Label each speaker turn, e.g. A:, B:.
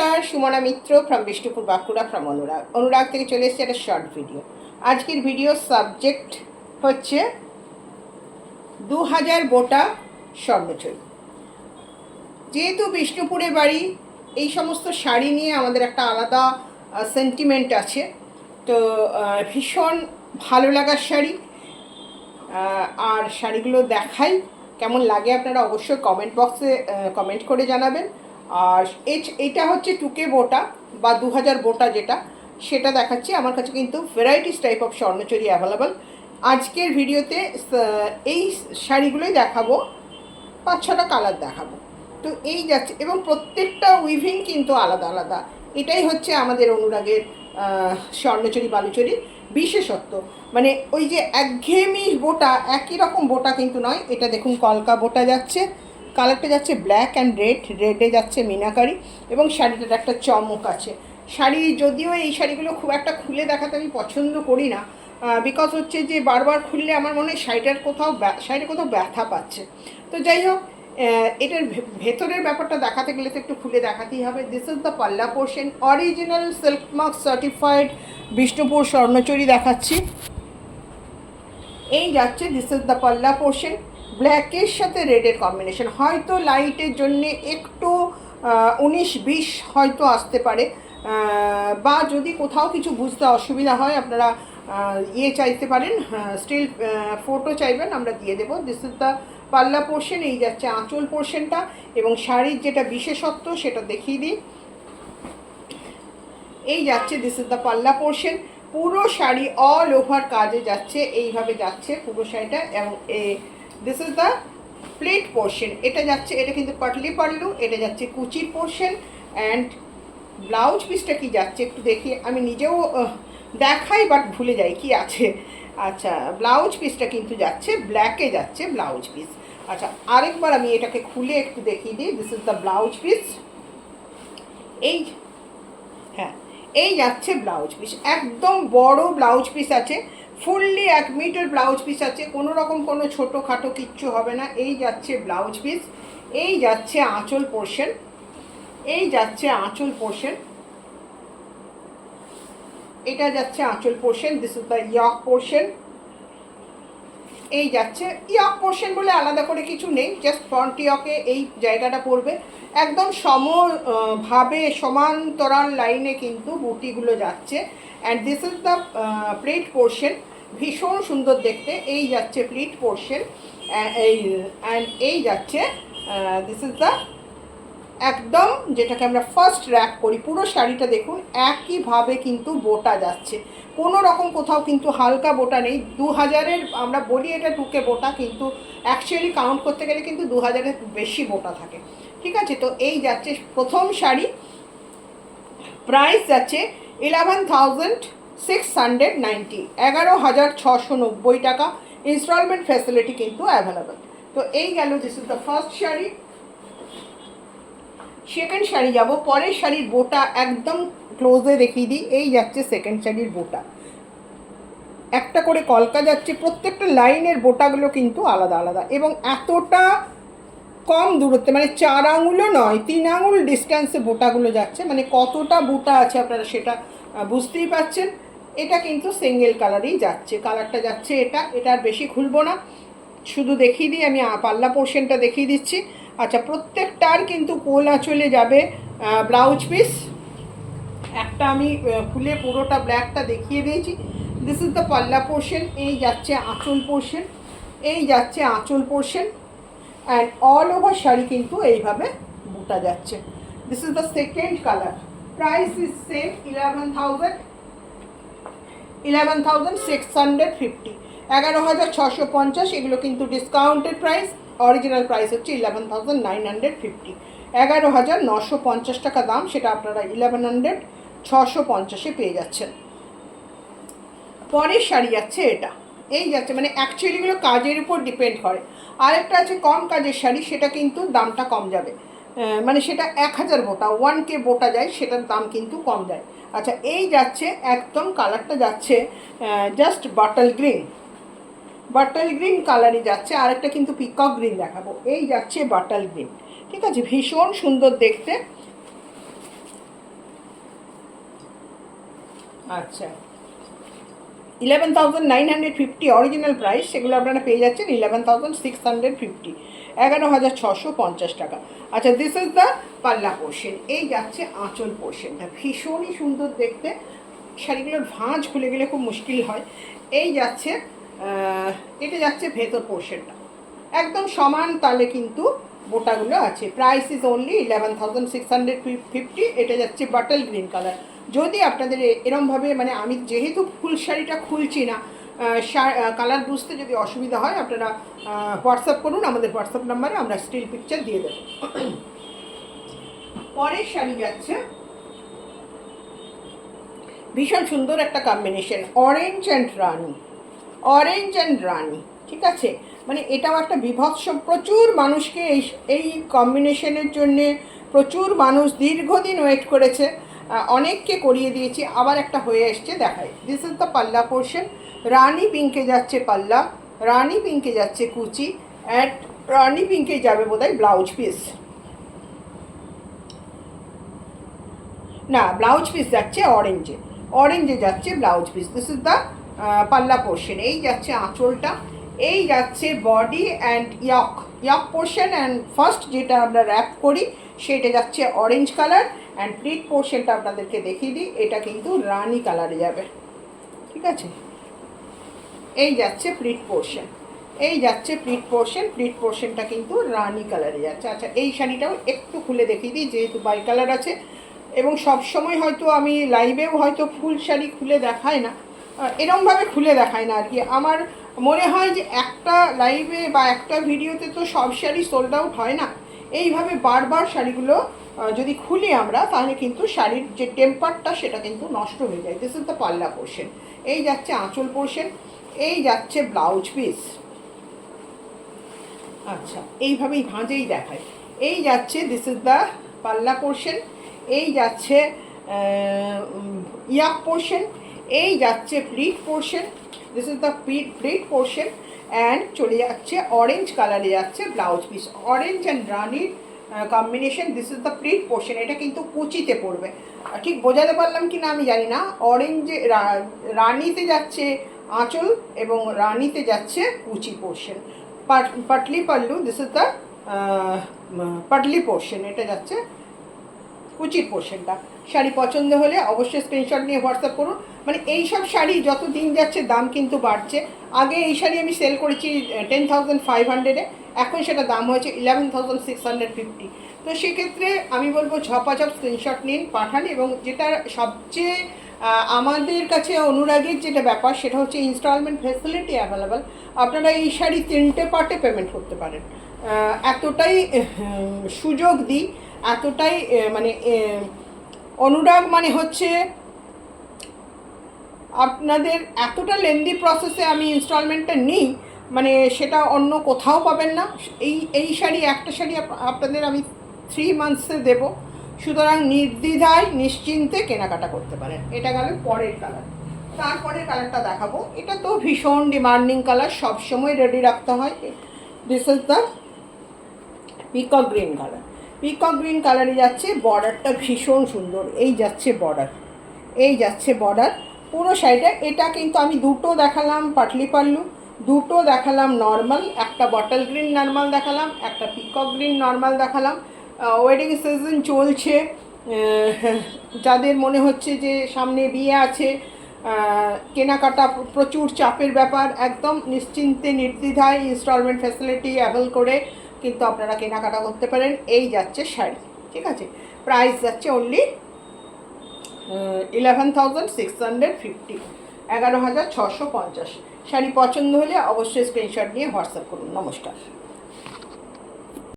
A: নমস্কার, সুমনা মিত্র from Bishnupur Bankura from অনুরাগ থেকে চলে এসেছে একটা শর্ট ভিডিও। আজকের ভিডিও সাবজেক্ট হচ্ছে 2000 বোটা স্বর্ণচুরি। যেহেতু বিষ্ণুপুরে বাড়ি, এই সমস্ত শাড়ি নিয়ে আমাদের একটা আলাদা সেন্টিমেন্ট আছে। তো ভীষণ ভালো লাগার শাড়ি, আর শাড়িগুলো দেখাই, কেমন লাগে আপনারা অবশ্যই কমেন্ট বক্সে কমেন্ট করে জানাবেন। আর এটা হচ্ছে 2K বোটা বা 2000 বোটা, যেটা সেটা দেখাচ্ছি। আমার কাছে কিন্তু varieties type of Swarnachari available. আজকের ভিডিওতে এই শাড়িগুলোই দেখাবো, 5-6টা কালার দেখাবো। তো এই যাচ্ছে, এবং প্রত্যেকটা উইভিং কিন্তু আলাদা আলাদা। এটাই হচ্ছে আমাদের অনুরাগের স্বর্ণচুরি বালুচুরি বিশেষত্ব। মানে ওই যে একঘেয়েমি বোটা, একই রকম বোটা কিন্তু নয়। এটা দেখুন কলকা বোটা যাচ্ছে, কালারটা যাচ্ছে ব্ল্যাক অ্যান্ড রেডে যাচ্ছে মিনাকারি, এবং শাড়িটার একটা চমক আছে। শাড়ি যদিও এই শাড়িগুলো খুব একটা খুলে দেখাতে আমি পছন্দ করি না, বিকজ হচ্ছে যে বারবার খুললে আমার মনে হয় শাড়িটা কোথাও ব্যথা পাচ্ছে। তো যাই হোক, এটার ভেতরের ব্যাপারটা দেখাতে গেলে তো একটু খুলে দেখাতেই হবে। দিস ইজ দ্য পাল্লা portion, original silk mark certified Bishnupur Swarnachari দেখাচ্ছি। এই যাচ্ছে, দিস ইজ দ্য পাল্লা পোর্শন, ব্ল্যাকের সাথে রেডের কম্বিনেশন। হয়তো লাইটের জন্যে একটু 19-20 হয়তো আসতে পারে, বা যদি কোথাও কিছু বুঝতে অসুবিধা হয় আপনারা চাইতে পারেন, স্টিল ফটো চাইবেন, আমরা দিয়ে দেবো। দিস ইজ দ্য পাল্লা পোর্শন। এই যাচ্ছে আঁচল পোর্শনটা, এবং শাড়ির যেটা বিশেষত্ব সেটা দেখিয়ে দিই। এই যাচ্ছে, দিস ইজ দ্য পাল্লা পোর্শন। পুরো শাড়ি অল ওভার কাজে যাচ্ছে, এইভাবে যাচ্ছে পুরো শাড়িটা। এবং this is the plate portion. এটা যাচ্ছে, এটা কিন্তু পাটলি পাল্লু, এটা যাচ্ছে কুচির পোর্শন। অ্যান্ড ব্লাউজ পিসটা কি যাচ্ছে একটু দেখি, আমি নিজেও দেখাই বাট ভুলে যাই কি আছে। আচ্ছা, ব্লাউজ পিসটা কিন্তু যাচ্ছে ব্ল্যাকে যাচ্ছে ব্লাউজ পিস। আচ্ছা, আরেকবার আমি এটাকে খুলে একটু দেখিয়ে দিই। This is the blouse piece. এই, হ্যাঁ, এই যাচ্ছে ব্লাউজ পিস। একদম বড় ব্লাউজ পিস আছে, ফুললি 1 মিটার ব্লাউজ পিস আছে, কোনো রকম কোনো ছোটোখাটো কিচ্ছু হবে না। এই যাচ্ছে ব্লাউজ পিস। এই যাচ্ছে আঁচল পোর্শন, এই যাচ্ছে আঁচল পোর্শন, এটা যাচ্ছে আঁচল portion. This is the yoke portion. এই যাচ্ছে ইয়ক পোর্শন বলে আলাদা করে কিছু নেই, জাস্ট ফ্রন্ট ইয়কে এই জায়গাটা পড়বে। একদম সমভাবে সমান্তরাল লাইনে কিন্তু বুটিগুলো যাচ্ছে। And this is the plate portion, ভীষণ সুন্দর দেখতে। এই যাচ্ছে প্লেট পোর্শন, এই যাচ্ছে দিস ইজ দ্য একদম যেটাকে আমরা ফার্স্ট র্যাপ করি। পুরো শাড়িটা দেখুন একইভাবে কিন্তু বোটা যাচ্ছে, কোনো রকম কোথাও কিন্তু হালকা বোটা নেই। 2000-এর আমরা বলি এটা 2K বোটা, কিন্তু অ্যাকচুয়ালি কাউন্ট করতে গেলে কিন্তু 2000-এর বেশি বোটা থাকে। ঠিক আছে, তো এই যাচ্ছে প্রথম শাড়ি। প্রাইস যাচ্ছে 11,690, 11,690 টাকা। ইনস্টলমেন্ট ফ্যাসিলিটি কিন্তু অ্যাভেলেবেল। তো এই গেল, this is the first sari. Second sari যাব, পরের শাড়ির বোটা একদম ক্লোজে দেখিয়ে দিই। এই যাচ্ছে সেকেন্ড শাড়ির বোটা, একটা করে কলকা যাচ্ছে, প্রত্যেকটা লাইনের বোটাগুলো কিন্তু আলাদা আলাদা, এবং এতটা কম দূরত্বে, মানে 4 আঙুলও নয়, 3 আঙুল ডিস্ট্যান্সে বোটাগুলো যাচ্ছে। মানে কতটা বোটা আছে আপনারা সেটা বুঝতেই পারছেন। এটা কিন্তু সিঙ্গেল কালারেই যাচ্ছে, কালারটা যাচ্ছে এটার বেশি খুলবো না, শুধু দেখিয়ে দিই। আমি পাল্লা পোর্শনটা দেখিয়ে দিচ্ছি। আচ্ছা, প্রত্যেকটার কিন্তু কোল আঁচলে যাবে ব্লাউজ পিস। একটা আমি খুলে পুরোটা ব্ল্যাকটা দেখিয়ে দিয়েছি। দিস ইজ দ্য পাল্লা পোর্শন। এই যাচ্ছে আঁচল পোর্শন, এই যাচ্ছে আঁচল portion. And all over sari কিন্তু এইভাবে বুটা যাচ্ছে। This is the second colour. Price is same, 11,650, 11,650। এগুলো কিন্তু ডিসকাউন্টেড প্রাইস, অরিজিনাল প্রাইস হচ্ছে 11,950, 11,950 টাকা দাম, সেটা আপনারা 11,650-এ পেয়ে যাচ্ছেন। পরের শাড়ি যাচ্ছে এটা, এই যাচ্ছে, মানে অ্যাকচুয়ালিগুলো কাজের উপর ডিপেন্ড করে। আরেকটা আছে কম কাজের শাড়ি, সেটা কিন্তু দামটা কম যাবে, মানে সেটা 1000 বোটা, 1K বোটা যায়, সেটার দাম কিন্তু কম যায়। আচ্ছা, এই যাচ্ছে একদম কালারটা যাচ্ছে জাস্ট বাটল গ্রিন কালারই যাচ্ছে। আরেকটা কিন্তু পিকক গ্রিন দেখাবো। এই যাচ্ছে বাটল গ্রিন, ঠিক আছে, ভীষণ সুন্দর দেখতে। আচ্ছা, 11,950 অরিজিনাল প্রাইস, সেগুলো আপনারা পেয়ে যাচ্ছেন 11,650, 11,650 টাকা। আচ্ছা, দিস ইজ দ্য পাল্লা পোর্শন। এই যাচ্ছে আঁচল পোর্শনটা, ভীষণই সুন্দর দেখতে, শাড়িগুলোর ভাঁজ খুলে গেলে খুব মুশকিল হয়। এই যাচ্ছে এটা যাচ্ছে ভেতর পোর্শনটা, একদম সমান তালে কিন্তু বোটাগুলো আছে। Price is only 11,650। এটা যাচ্ছে বাটল গ্রিন কালার। যদি আপনাদের এরমভাবে, মানে আমি যেহেতু ফুল শাড়িটা খুলছি না, কালার বুঝতে যদি অসুবিধা হয় আপনারা হোয়াটসঅ্যাপ করুন আমাদের হোয়াটসঅ্যাপ নাম্বারে, আমরা স্টিল পিকচার দিয়ে দেবো। পরের শাড়ি যাচ্ছে ভীষণ সুন্দর একটা কম্বিনেশন, অরেঞ্জ অ্যান্ড রানি, অরেঞ্জ অ্যান্ড রানি, ঠিক আছে। মানে এটাও একটা বিভৎস, প্রচুর মানুষকে এই কম্বিনেশনের জন্যে প্রচুর মানুষ দীর্ঘদিন ওয়েট করেছে, অনেককে করিয়ে দিয়েছি, আবার একটা হয়ে এসছে, দেখাই। দিস ইজ দ্য পাল্লা পোর্শন। রানি পিঙ্কে যাচ্ছে পাল্লা, রানি পিঙ্কে যাচ্ছে কুচি, অ্যাট রানি পিঙ্কে যাবে বোধহয় ব্লাউজ পিস, না ব্লাউজ পিস যাচ্ছে অরেঞ্জে, অরেঞ্জে যাচ্ছে blouse piece. This is the পাল্লা পোর্শন। এই যাচ্ছে আঁচলটা, এই যাচ্ছে body and yoke portion, and first যেটা আমরা র্যাপ করি সেটা যাচ্ছে অরেঞ্জ কালার, অ্যান্ড প্লিট পোর্শনটা আপনাদেরকে দেখিয়ে দিই, এটা কিন্তু রানি কালারে যাবে, ঠিক আছে। এই যাচ্ছে প্লিট পোর্শন, এই যাচ্ছে প্লিট পোর্শন, প্লিট পোর্শনটা কিন্তু রানি কালারে যাচ্ছে। আচ্ছা, এই শাড়িটাও একটু খুলে দেখিয়ে দিই, যেহেতু বাই কালার আছে, এবং সব সময় হয়তো আমি লাইভেও হয়তো ফুল শাড়ি খুলে দেখাই না, এরমভাবে খুলে দেখাই না আর কি। আমার মনে হয় যে একটা লাইভে বা একটা ভিডিওতে তো সব শাড়ি সোল্ড আউট হয় না, এইভাবে বারবার শাড়িগুলো যদি খুলি আমরা, তাহলে কিন্তু শাড়ির যে টেম্পারটা সেটা কিন্তু নষ্ট হয়ে যায়। দিস ইজ দ্য পাল্লা পোর্শন। এই যাচ্ছে আঁচল পোর্শন, এই যাচ্ছে ব্লাউজ পিস। আচ্ছা, এইভাবেই ভাঁজেই দেখায়। এই যাচ্ছে, দিস ইজ দ্য পাল্লা পোর্শন, এই যাচ্ছে ইয়াক পোর্শন, এই যাচ্ছে pleat portion, this is the pleat portion, and চলে যাচ্ছে অরেঞ্জ কালারে যাচ্ছে ব্লাউজ পিস, অরেঞ্জ অ্যান্ড রানির combination. This is the pleat portion. এটা কিন্তু কুচিতে পড়বে, ঠিক বোঝাতে পারলাম কি না আমি জানি না। অরেঞ্জে রানিতে যাচ্ছে আঁচল এবং রানিতে যাচ্ছে কুচি portion, Patli pallu. This is the Patli portion, এটা যাচ্ছে কুচির পোর্শনটা। শাড়ি পছন্দ হলে অবশ্যই স্ক্রিনশট নিয়ে হোয়াটসঅ্যাপ করুন। মানে এই সব শাড়ি যত দিন যাচ্ছে দাম কিন্তু বাড়ছে। আগে এই শাড়ি আমি সেল করেছি 10,500-এ, এখন সেটা দাম হয়েছে 11,650। তো সেক্ষেত্রে আমি বলবো ঝপাঝপ স্ক্রিনশট নিন, পাঠান। এবং যেটা সবচেয়ে আমাদের কাছে অনুরাগের যেটা ব্যাপার, সেটা হচ্ছে ইনস্টলমেন্ট ফেসিলিটি অ্যাভেলেবেল। আপনারা এই শাড়ি 3টে পার্টে পেমেন্ট করতে পারেন, এতটাই সুযোগ দিই, এতটাই মানে অনুরাগ, মানে হচ্ছে আপনাদের এতটা লেন্দি প্রসেসে আমি ইনস্টলমেন্টটা নিই, মানে সেটা অন্য কোথাও পাবেন না। এই শাড়ি, একটা শাড়ি আপনাদের আমি 3 মান্থসে দেবো, সুতরাং নির্দ্বিধায় নিশ্চিন্তে কেনাকাটা করতে পারেন। এটা গেল পরের কালার। তারপরের কালারটা দেখাবো, এটা তো ভীষণ ডিমান্ডিং কালার, সবসময় রেডি রাখতে হয়। This is the peacock green colour. Peacock green কালারে যাচ্ছে, বর্ডারটা ভীষণ সুন্দর। এই যাচ্ছে বর্ডার, এই যাচ্ছে বর্ডার পুরো শাড়িটা। এটা কিন্তু আমি দুটো দেখালাম পাটলি পাল্লু, দুটো দেখালাম নর্মাল, একটা বটল গ্রিন নর্মাল দেখালাম, একটা পিকক গ্রিন নর্মাল দেখালাম। ওয়েডিং সিজন চলছে, যাদের মনে হচ্ছে যে সামনে বিয়ে আছে, কেনাকাটা প্রচুর চাপের ব্যাপার, একদম নিশ্চিন্তে নির্দ্বিধায় ইনস্টলমেন্ট ফ্যাসিলিটি অ্যাভেল করে কিন্তু আপনারা কেনাকাটা করতে পারেন। এই যাচ্ছে শাড়ি, ঠিক আছে। প্রাইস যাচ্ছে অনলি 11,650, 11,650। শাড়ি পছন্দ হলে অবশ্যই স্ক্রিনশট নিয়ে হোয়াটসঅ্যাপ করুন। নমস্কার।